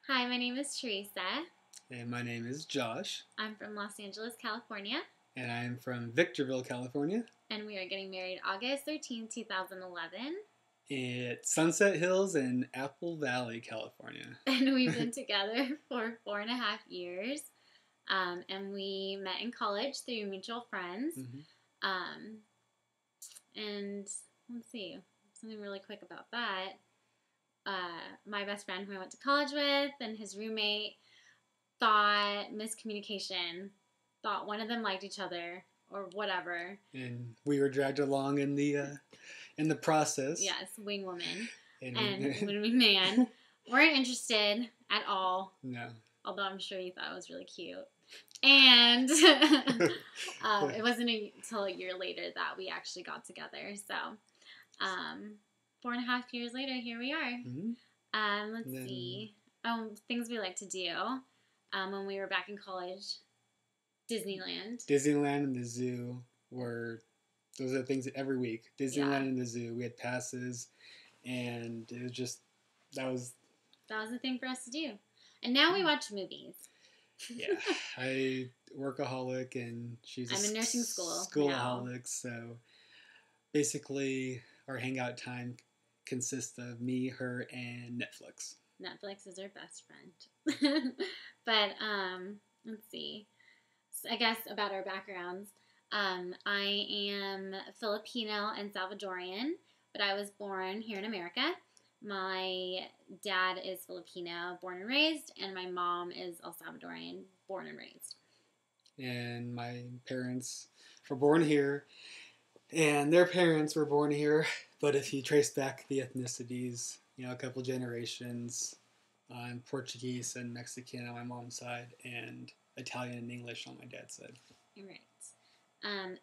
Hi, my name is Theresa. And my name is Josh. I'm from Los Angeles, California. And I am from Victorville, California. And we are getting married August 13th, 2011. At Sunset Hills in Apple Valley, California. And we've been together for 4.5 years. And we met in college through mutual friends. Mm-hmm. And let's see, something really quick about that. My best friend who I went to college with and his roommate thought miscommunication, thought one of them liked each other or whatever. And we were dragged along in the process. Yes, wing woman and wing man weren't interested at all. No. Although I'm sure you thought it was really cute. And it wasn't until a year later that we actually got together. So 4.5 years later, here we are. Mm-hmm. Let's see. Things we like to do. When we were back in college, Disneyland. Disneyland and the zoo those are the things every week. Disneyland and the zoo. We had passes, and it was just, that was the thing for us to do. And now we watch movies. Yeah. I workaholic, and I'm in nursing school. Schoolaholic, so basically our hangout time consists of me, her, and Netflix. Netflix is our best friend. But let's see. So I guess about our backgrounds. I am Filipino and Salvadorian, but I was born here in America. My dad is Filipino, born and raised, and my mom is El Salvadorian, born and raised. And my parents were born here, and their parents were born here, but if you trace back the ethnicities, a couple generations, I'm Portuguese and Mexican on my mom's side, and Italian and English on my dad's side. Right.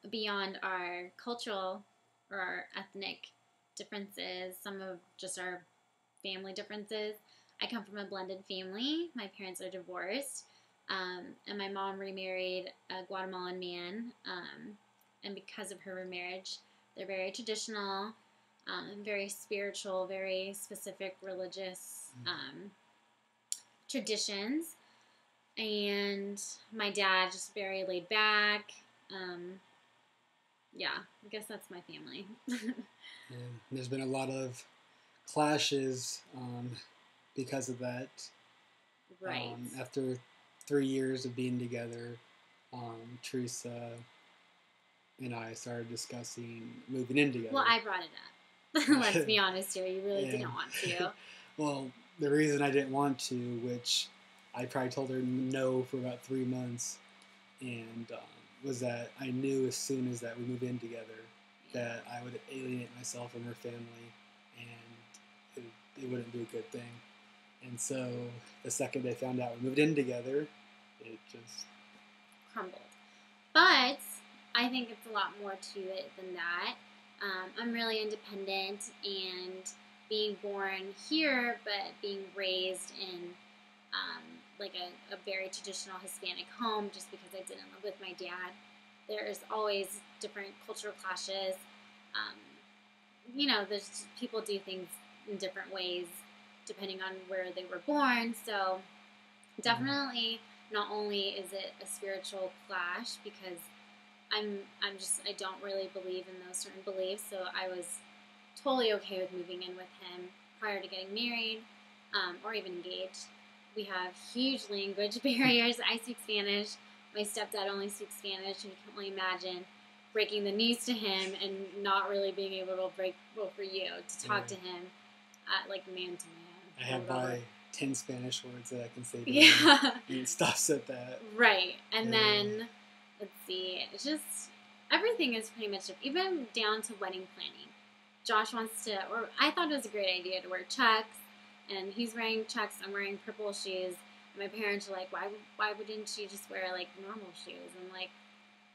Beyond our cultural or our ethnic differences, some of just our family differences, I come from a blended family. My parents are divorced, and my mom remarried a Guatemalan man, and because of her remarriage, they're very traditional, very spiritual, very specific religious traditions. And my dad just very laid back. I guess that's my family. And there's been a lot of clashes because of that. Right. After 3 years of being together, Theresa and I started discussing moving in together. Well, I brought it up. Let's be honest here. You really didn't want to. Well, the reason I didn't want to, which I probably told her no for about 3 months, and was that I knew as soon as that we moved in together that I would alienate myself from her family, and it wouldn't be a good thing. And so the second they found out we moved in together, it just crumbled. But I think it's a lot more to it than that. I'm really independent, and being born here, but being raised in like a very traditional Hispanic home, just because I didn't live with my dad. There's always different cultural clashes. There's people do things in different ways depending on where they were born. So definitely, not only is it a spiritual clash, because I don't really believe in those certain beliefs. So I was totally okay with moving in with him prior to getting married or even engaged. We have huge language barriers. I speak Spanish. My stepdad only speaks Spanish, and you can only imagine breaking the news to him and not really being able to talk to him like man to man. I have my 10 Spanish words that I can say to him, and it stops at that. Right. And then, let's see, it's just, everything is pretty much, even down to wedding planning. Josh wants to, or I thought it was a great idea to wear chucks, and he's wearing chucks, I'm wearing purple shoes, and my parents are like, why wouldn't you just wear, like, normal shoes? And, like,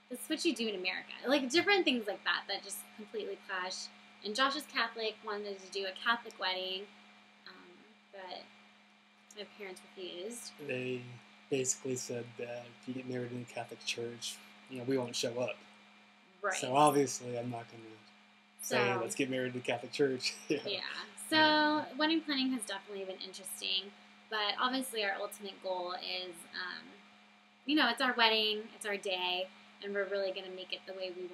that's what you do in America. Like, different things like that just completely clash. And Josh is Catholic, wanted to do a Catholic wedding, but my parents refused. They basically said that if you get married in the Catholic Church, we won't show up. Right. So obviously I'm not going to say, let's get married in the Catholic Church. Yeah. So wedding planning has definitely been interesting, But obviously, our ultimate goal is, it's our wedding, it's our day, and we're really going to make it the way we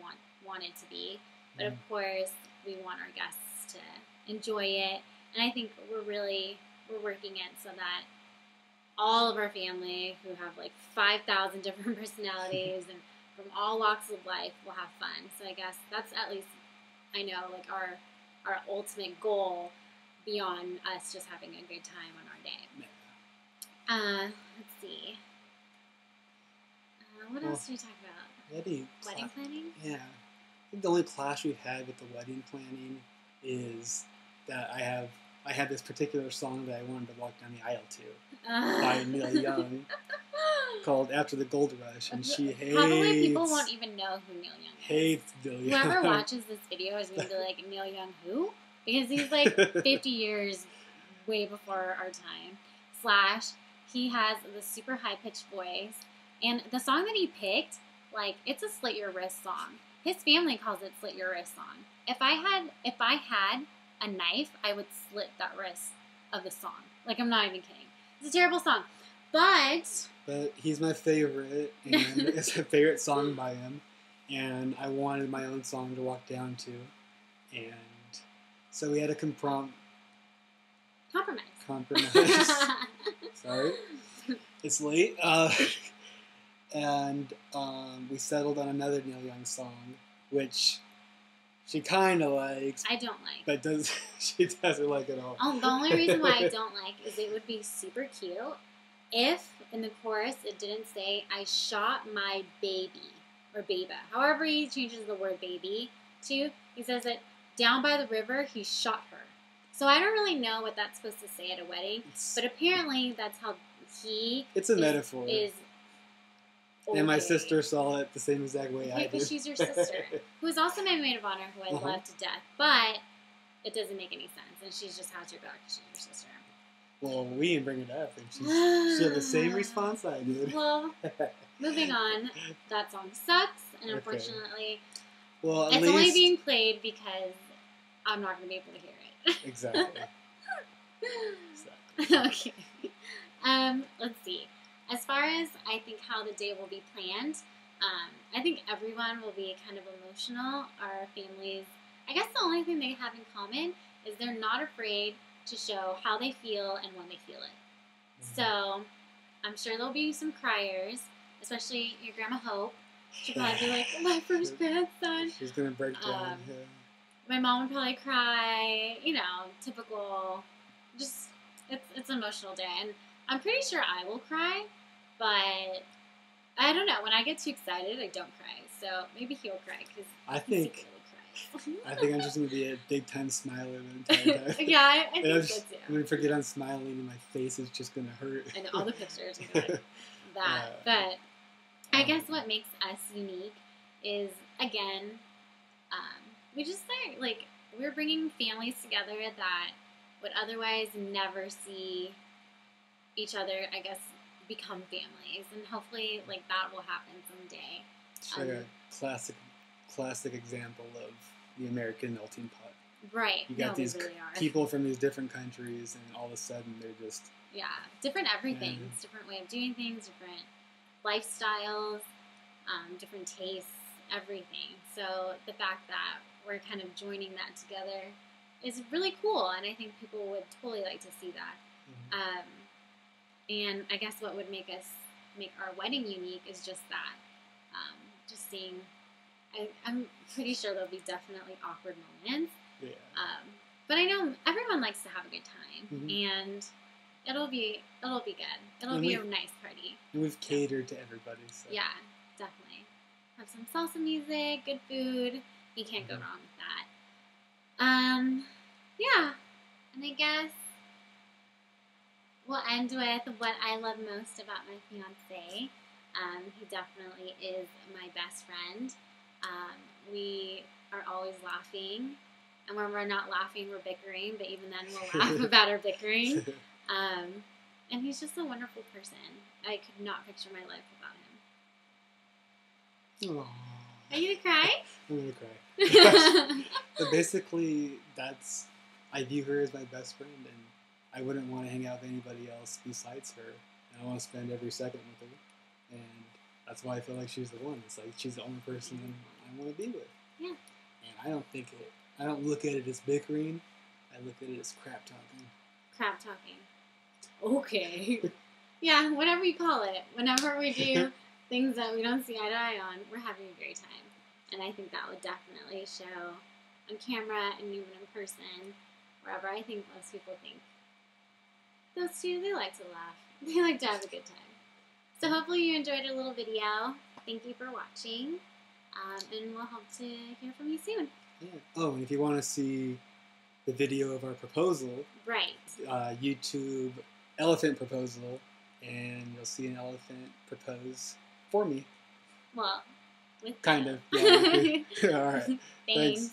want it to be. But of course, we want our guests to enjoy it, and I think we're working it so that all of our family, who have like 5,000 different personalities and from all walks of life, will have fun. So I guess that's at least, I know, like our ultimate goal beyond us just having a good time on our day. Let's see. What else did we talk about? Wedding planning? Yeah. I think the only clash we've had with the wedding planning is that I had this particular song that I wanted to walk down the aisle to by Neil Young called After the Gold Rush, and she hates... Probably people won't even know who Neil Young is. Hates Neil Young. Whoever watches this video is going to be like, Neil Young who? Because he's like 50 years way before our time. / he has the super high-pitched voice, and the song that he picked, like, it's a slit your wrist song. His family calls it slit your wrist song. If I had a knife, I would slit that wrist of the song. Like, I'm not even kidding. It's a terrible song. But he's my favorite, and it's a favorite song by him. And I wanted my own song to walk down to. And so we had a compromise. Sorry. It's late. And we settled on another Neil Young song, which she kind of likes. I don't like. But she doesn't like it all. The only reason why I don't like is it would be super cute if in the chorus it didn't say, I shot my baby, or beba. However he changes the word baby to, he says it, down by the river, he shot her. So I don't really know what that's supposed to say at a wedding, but apparently that's how It's a metaphor. Okay. And my sister saw it the same exact way I did. Because she's your sister, who is also my maid of honor, who I love to death, but it doesn't make any sense, and she's just has your back because she's your sister. Well, we didn't bring it up, and she had the same response I did. Well, moving on, that song sucks, and unfortunately, well, it's only being played because I'm not going to be able to hear it. Exactly. Okay. Let's see. As far as I think how the day will be planned, I think everyone will be kind of emotional. Our families, I guess the only thing they have in common is they're not afraid to show how they feel and when they feel it. So I'm sure there'll be some criers, especially your Grandma Hope. She'll probably be like, my first grandson. She's going to break down. My mom would probably cry, typical, just, it's an emotional day. And I'm pretty sure I will cry, but I don't know. When I get too excited, I don't cry. So maybe he'll cry because I think I'm just going to be a big time smiler the entire time. Yeah, I think so too. I'm going to forget I'm smiling and my face is just going to hurt. And all the pictures and that. But I guess what makes us unique is, again, we just say, like, we're bringing families together that would otherwise never see each other, I guess, become families. And hopefully, like, that will happen someday. It's like a classic example of the American melting pot. Right. You got these really people from these different countries, and all of a sudden they're just... Yeah, different everythings, different way of doing things, different lifestyles, different tastes, everything. So the fact that we're kind of joining that together is really cool, and I think people would totally like to see that. And I guess what would make our wedding unique is just that, just seeing. I'm pretty sure there'll be definitely awkward moments. Yeah. But I know everyone likes to have a good time, and it'll be good. It'll be a nice party. And we've catered to everybody. So. Yeah, definitely. Have some salsa music, good food. You can't go wrong with that. Yeah. And I guess we'll end with what I love most about my fiancé. He definitely is my best friend. We are always laughing. And when we're not laughing, we're bickering. But even then, we'll laugh about our bickering. And he's just a wonderful person. I could not picture my life without him. Aww. Are you going to cry? I'm going to cry. But basically, I view her as my best friend, and I wouldn't want to hang out with anybody else besides her. And I want to spend every second with her. And that's why I feel like she's the one. It's like she's the only person I want to be with. Yeah. And I don't look at it as bickering. I look at it as crap talking. Crap talking. Okay. Yeah, whatever you call it. Whenever we do things that we don't see eye to eye on, we're having a great time. And I think that would definitely show on camera and even in person, wherever. I think most people think those two, they like to laugh. They like to have a good time. So hopefully you enjoyed our little video. Thank you for watching. And we'll hope to hear from you soon. Yeah. Oh, and if you want to see the video of our proposal, right? YouTube elephant proposal, and you'll see an elephant propose for me. Well, with kind of. Yeah. All right. Thanks.